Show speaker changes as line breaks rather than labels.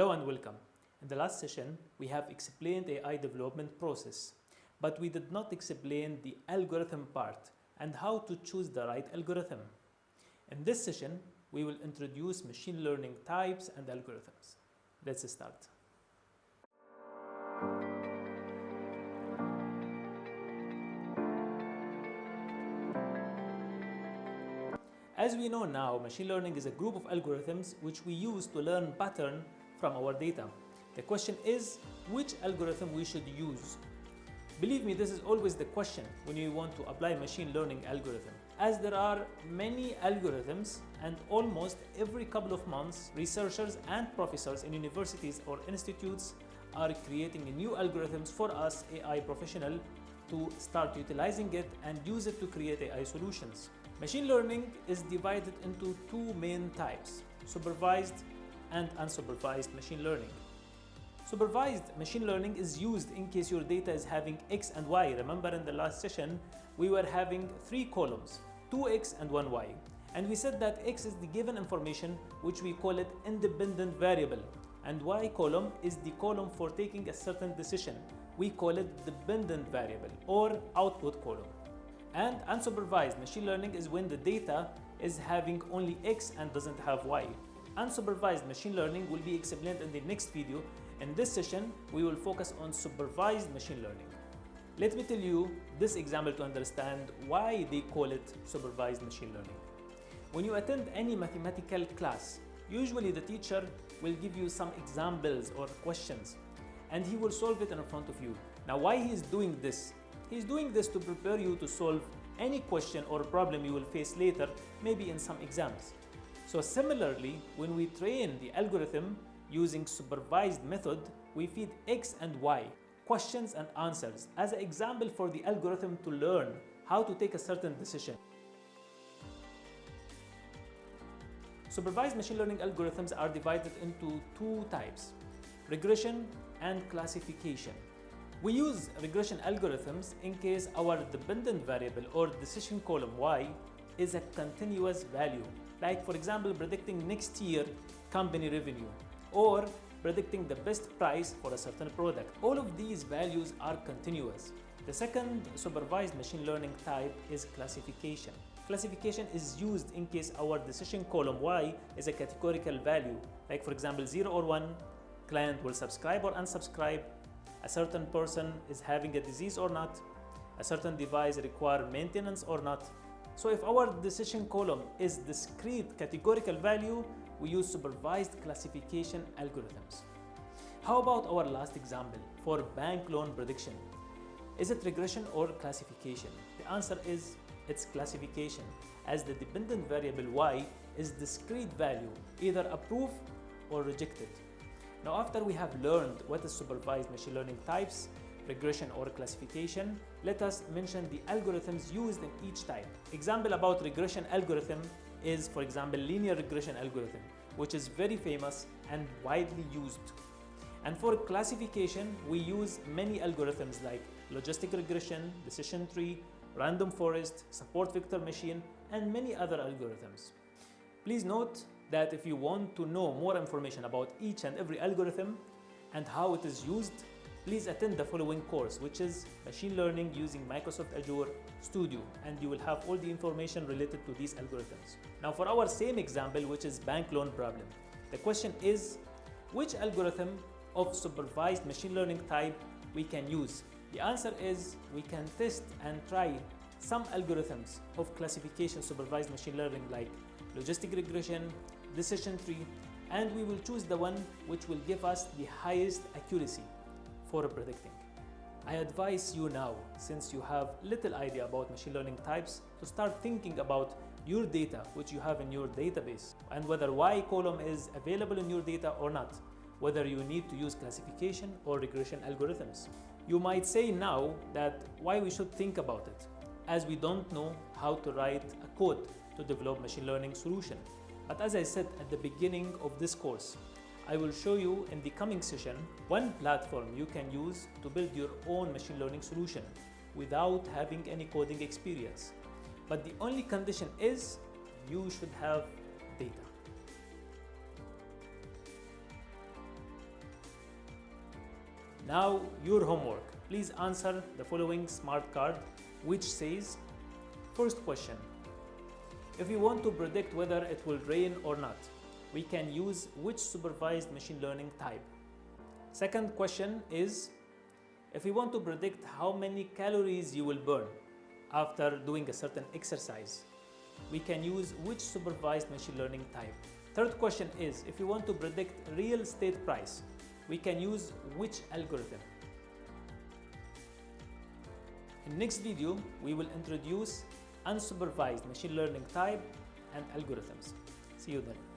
Hello and welcome. In the last session, we have explained AI development process, but we did not explain the algorithm part and how to choose the right algorithm. In this session, we will introduce machine learning types and algorithms. Let's start. As we know now, machine learning is a group of algorithms which we use to learn pattern from our data. The question is, which algorithm we should use? Believe me, this is always the question when you want to apply machine learning algorithm. As there are many algorithms and almost every couple of months, researchers and professors in universities or institutes are creating new algorithms for us AI professionals to start utilizing it and use it to create AI solutions. Machine learning is divided into two main types, supervised and unsupervised machine learning. Supervised machine learning is used in case your data is having X and Y. Remember in the last session, we were having 3 columns, 2X and 1Y. And we said that X is the given information, which we call it independent variable. And Y column is the column for taking a certain decision. We call it dependent variable or output column. And unsupervised machine learning is when the data is having only X and doesn't have Y. Unsupervised machine learning will be explained in the next video. In this session, we will focus on supervised machine learning. Let me tell you this example to understand why they call it supervised machine learning. When you attend any mathematical class, usually the teacher will give you some examples or questions and he will solve it in front of you. Now, why he is doing this? He's doing this to prepare you to solve any question or problem you will face later, maybe in some exams. So similarly, when we train the algorithm using supervised method, we feed X and Y, questions and answers, as an example for the algorithm to learn how to take a certain decision. Supervised machine learning algorithms are divided into two types, regression and classification. We use regression algorithms in case our dependent variable or decision column Y is a continuous value, like for example predicting next year company revenue or predicting the best price for a certain product. All of these values are continuous. The second supervised machine learning type is classification. Classification is used in case our decision column Y is a categorical value, like for example 0 or 1, client will subscribe or unsubscribe, a certain person is having a disease or not, a certain device requires maintenance or not. So if our decision column is discrete categorical value, we use supervised classification algorithms. How about our last example for bank loan prediction? Is it regression or classification? The answer is it's classification, as the dependent variable Y is discrete value, either approved or rejected. Now, after we have learned what is supervised machine learning types, regression or classification, let us mention the algorithms used in each type. Example about regression algorithm is, for example, linear regression algorithm, which is very famous and widely used. And for classification, we use many algorithms like logistic regression, decision tree, random forest, support vector machine, and many other algorithms. Please note that if you want to know more information about each and every algorithm and how it is used, please attend the following course, which is Machine Learning using Microsoft Azure Studio, and you will have all the information related to these algorithms. Now for our same example, which is bank loan problem, the question is, which algorithm of supervised machine learning type we can use? The answer is, we can test and try some algorithms of classification supervised machine learning like logistic regression, decision tree, and we will choose the one which will give us the highest accuracy for predicting. I advise you now, since you have little idea about machine learning types, to start thinking about your data which you have in your database and whether Y column is available in your data or not, whether you need to use classification or regression algorithms. You might say now that why we should think about it, as we don't know how to write a code to develop machine learning solution. But as I said at the beginning of this course, I will show you in the coming session one platform you can use to build your own machine learning solution without having any coding experience. But the only condition is you should have data. Now your homework. Please answer the following smart card which says, first question, if we want to predict whether it will rain or not, we can use which supervised machine learning type? Second question is, if we want to predict how many calories you will burn after doing a certain exercise, we can use which supervised machine learning type? Third question is, if we want to predict real estate price, we can use which algorithm? In next video, we will introduce unsupervised machine learning type and algorithms. See you then.